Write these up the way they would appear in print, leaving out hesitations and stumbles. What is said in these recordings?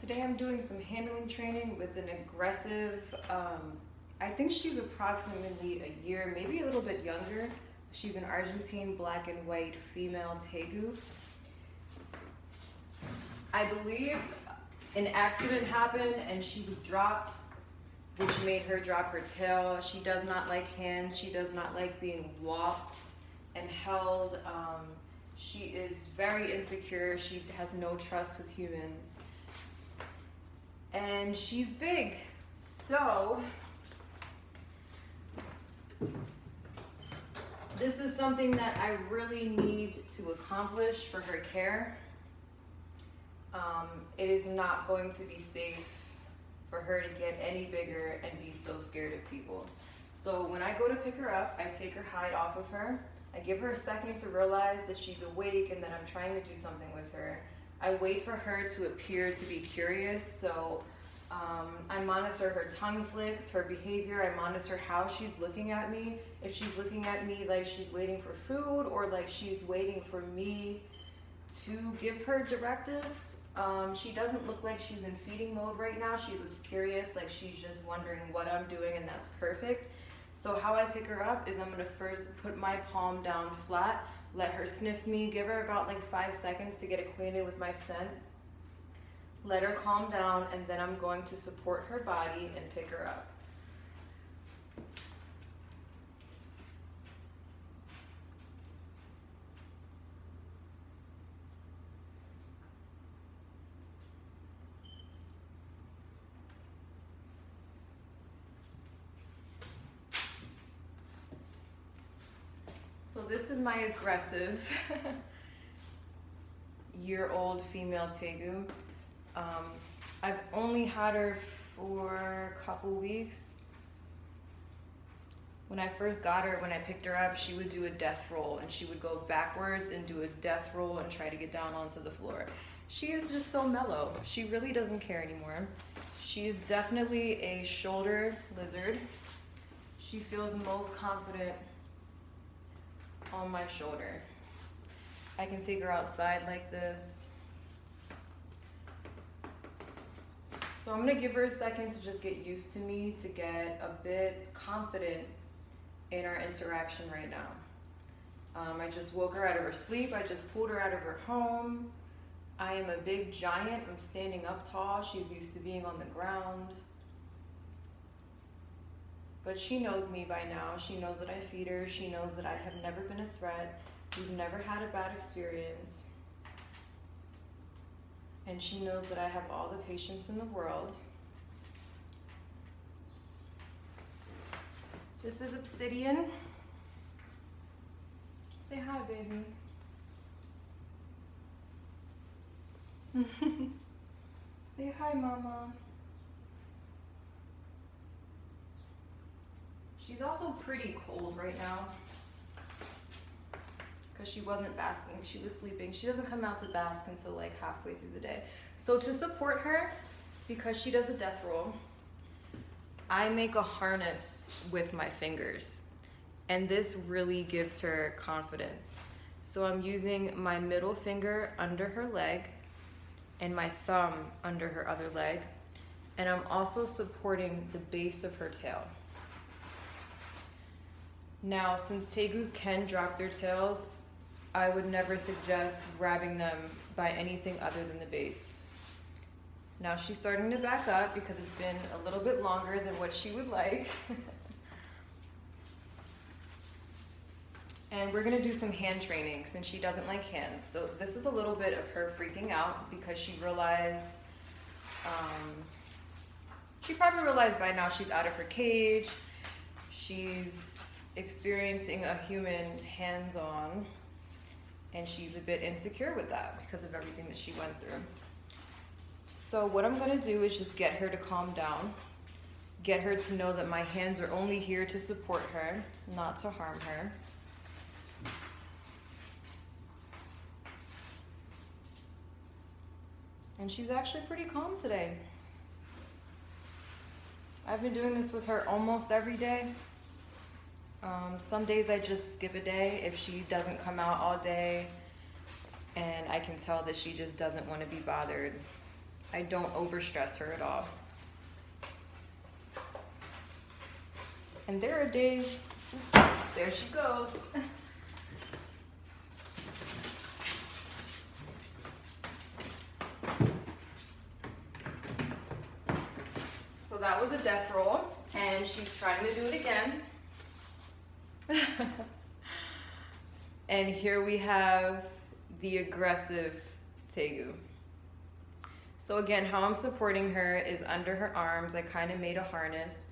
Today I'm doing some handling training with an aggressive, I think she's approximately a year, maybe a little bit younger. She's an Argentine black and white female Tegu. I believe an accident happened and she was dropped, which made her drop her tail. She does not like hands. She does not like being walked and held. She is very insecure. She has no trust with humans. And she's big. So this is something that I really need to accomplish for her care. It is not going to be safe for her to get any bigger and be so scared of people. So when I go to pick her up, I take her hide off of her. I give her a second to realize that she's awake and that I'm trying to do something with her. I wait for her to appear to be curious, so I monitor her tongue flicks, her behavior. I monitor how she's looking at me. If she's looking at me like she's waiting for food or like she's waiting for me to give her directives. She doesn't look like she's in feeding mode right now. She looks curious, like she's just wondering what I'm doing, and that's perfect. So how I pick her up is I'm gonna first put my palm down flat, let her sniff me, give her about like 5 seconds to get acquainted with my scent, let her calm down, and then I'm going to support her body and pick her up. So this is my aggressive year-old female Tegu. I've only had her for a couple weeks. When I first got her, when I picked her up, she would do a death roll and she would go backwards and do a death roll and try to get down onto the floor. She is just so mellow. She really doesn't care anymore. She's definitely a shoulder lizard. She feels most confident on my shoulder. I can take her outside like this. So I'm gonna give her a second to just get used to me, to get a bit confident in our interaction right now. I just woke her out of her sleep. I just pulled her out of her home. I am a big giant. I'm standing up tall. She's used to being on the ground. But she knows me by now. She knows that I feed her. She knows that I have never been a threat. We've never had a bad experience. And she knows that I have all the patience in the world. This is Obsidian. Say hi, baby. Say hi, mama. She's also pretty cold right now because she wasn't basking, she was sleeping. She doesn't come out to bask until like halfway through the day. So to support her, because she does a death roll, I make a harness with my fingers, and this really gives her confidence. So I'm using my middle finger under her leg and my thumb under her other leg, and I'm also supporting the base of her tail. Now, since Tegus can drop their tails, I would never suggest grabbing them by anything other than the base. Now she's starting to back up because it's been a little bit longer than what she would like. And we're gonna do some hand training since she doesn't like hands. So this is a little bit of her freaking out because she realized, she probably realized by now she's out of her cage. She's experiencing a human hands-on, and she's a bit insecure with that because of everything that she went through. So what I'm gonna do is just get her to calm down, get her to know that my hands are only here to support her, not to harm her. And she's actually pretty calm today. I've been doing this with her almost every day. Some days I just skip a day if she doesn't come out all day and I can tell that she just doesn't want to be bothered. I don't overstress her at all. And there are days, there she goes. So that was a death roll, and she's trying to do it again. And here we have the aggressive Tegu. So again, how I'm supporting her is under her arms. I kind of made a harness.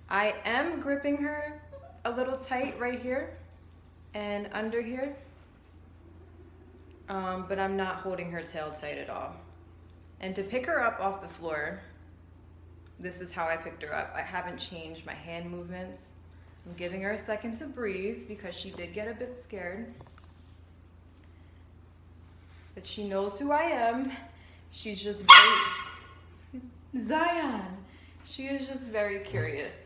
I am gripping her a little tight right here and under here, but I'm not holding her tail tight at all. And to pick her up off the floor, this is how I picked her up. I haven't changed my hand movements. I'm giving her a second to breathe because she did get a bit scared. But she knows who I am. She's just very, Zion. She is just very curious.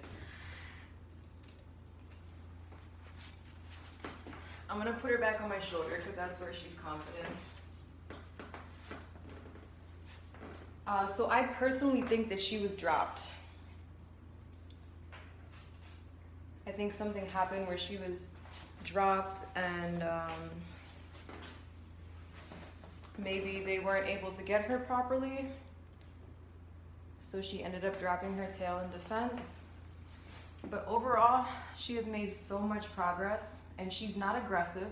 I'm gonna put her back on my shoulder because that's where she's confident. So I personally think that she was dropped. I think something happened where she was dropped and maybe they weren't able to get her properly. So she ended up dropping her tail in defense. But overall, she has made so much progress, and she's not aggressive.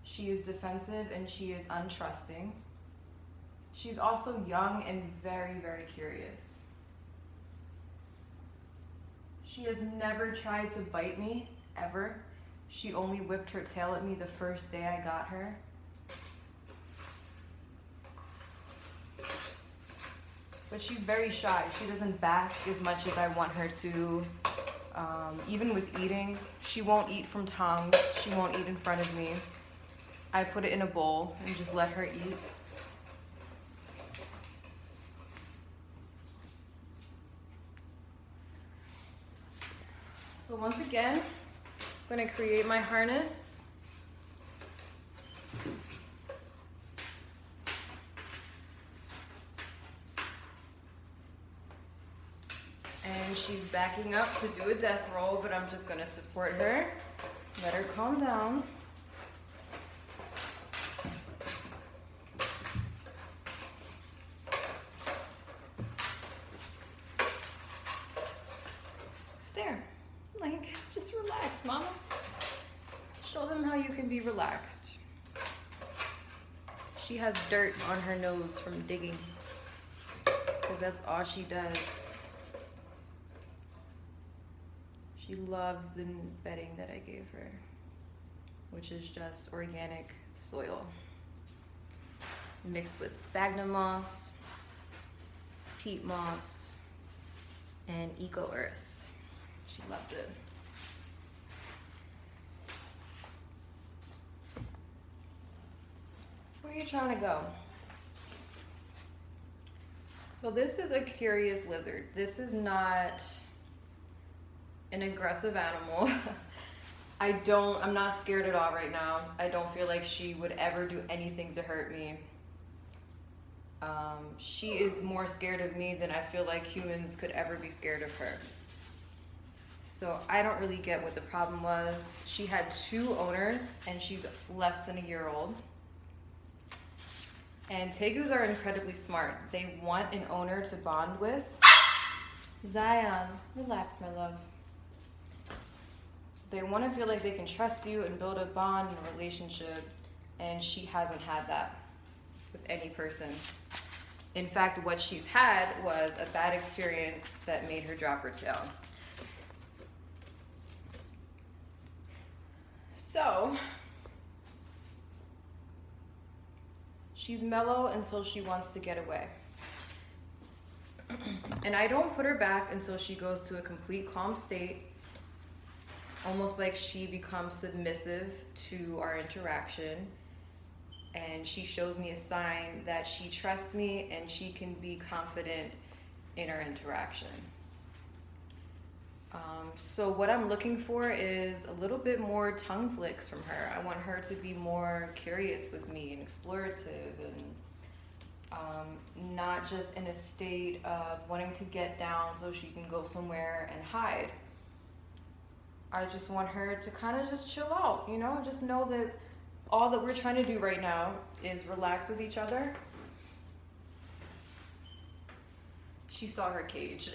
She is defensive and she is untrusting. She's also young and very, very curious. She has never tried to bite me, ever. She only whipped her tail at me the first day I got her. But she's very shy. She doesn't bask as much as I want her to. Even with eating, she won't eat from tongue. She won't eat in front of me. I put it in a bowl and just let her eat. So once again, I'm going to create my harness. And she's backing up to do a death roll, but I'm just going to support her, let her calm down. There, like, just relax, mama. Show them how you can be relaxed. She has dirt on her nose from digging, because that's all she does. She loves the bedding that I gave her, which is just organic soil mixed with sphagnum moss, peat moss, and eco earth. She loves it. Where are you trying to go? So this is a curious lizard. This is not an aggressive animal. I'm not scared at all right now. I don't feel like she would ever do anything to hurt me. She is more scared of me than I feel like humans could ever be scared of her. So I don't really get what the problem was. She had 2 owners and she's less than a year old. And Tegus are incredibly smart. They want an owner to bond with. Zion, relax, my love. They want to feel like they can trust you and build a bond and a relationship, and she hasn't had that with any person. In fact, what she's had was a bad experience that made her drop her tail. So, she's mellow until she wants to get away. And I don't put her back until she goes to a complete calm state, almost like she becomes submissive to our interaction, and she shows me a sign that she trusts me and she can be confident in our interaction. So what I'm looking for is a little bit more tongue flicks from her. I want her to be more curious with me and explorative, and not just in a state of wanting to get down so she can go somewhere and hide. I just want her to kind of just chill out, you know, just know that all that we're trying to do right now is relax with each other. She saw her cage.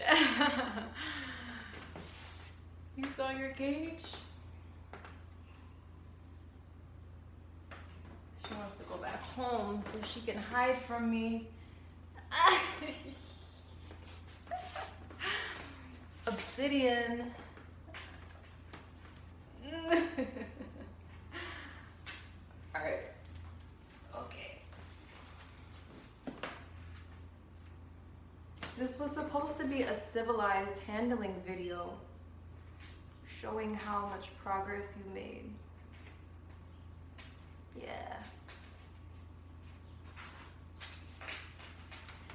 You saw your cage? She wants to go back home so she can hide from me. Obsidian. Alright. Okay. This was supposed to be a civilized handling video showing how much progress you made. Yeah.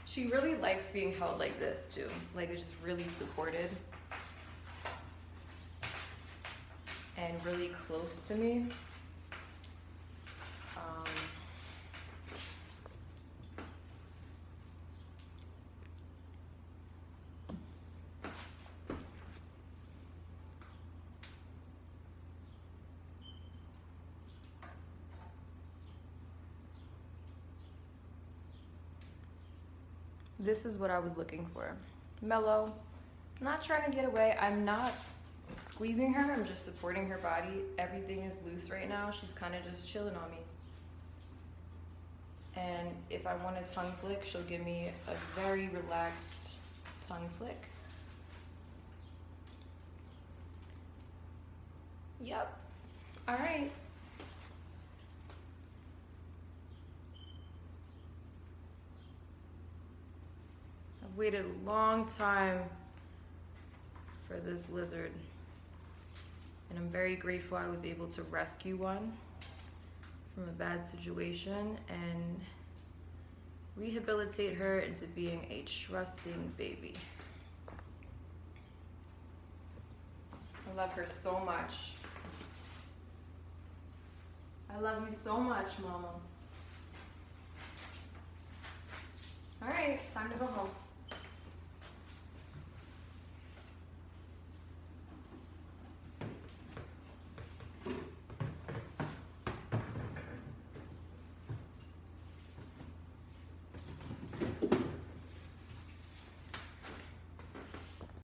She really likes being held like this too. Like, it's just really supported and really close to me. This is what I was looking for. Mellow, not trying to get away. I'm not squeezing her, I'm just supporting her body. Everything is loose right now. She's kind of just chilling on me. And if I want a tongue flick, she'll give me a very relaxed tongue flick. Yep. All right. I've waited a long time for this lizard, and I'm very grateful I was able to rescue one from a bad situation and rehabilitate her into being a trusting baby. I love her so much. I love you so much, Mama. All right, time to go home.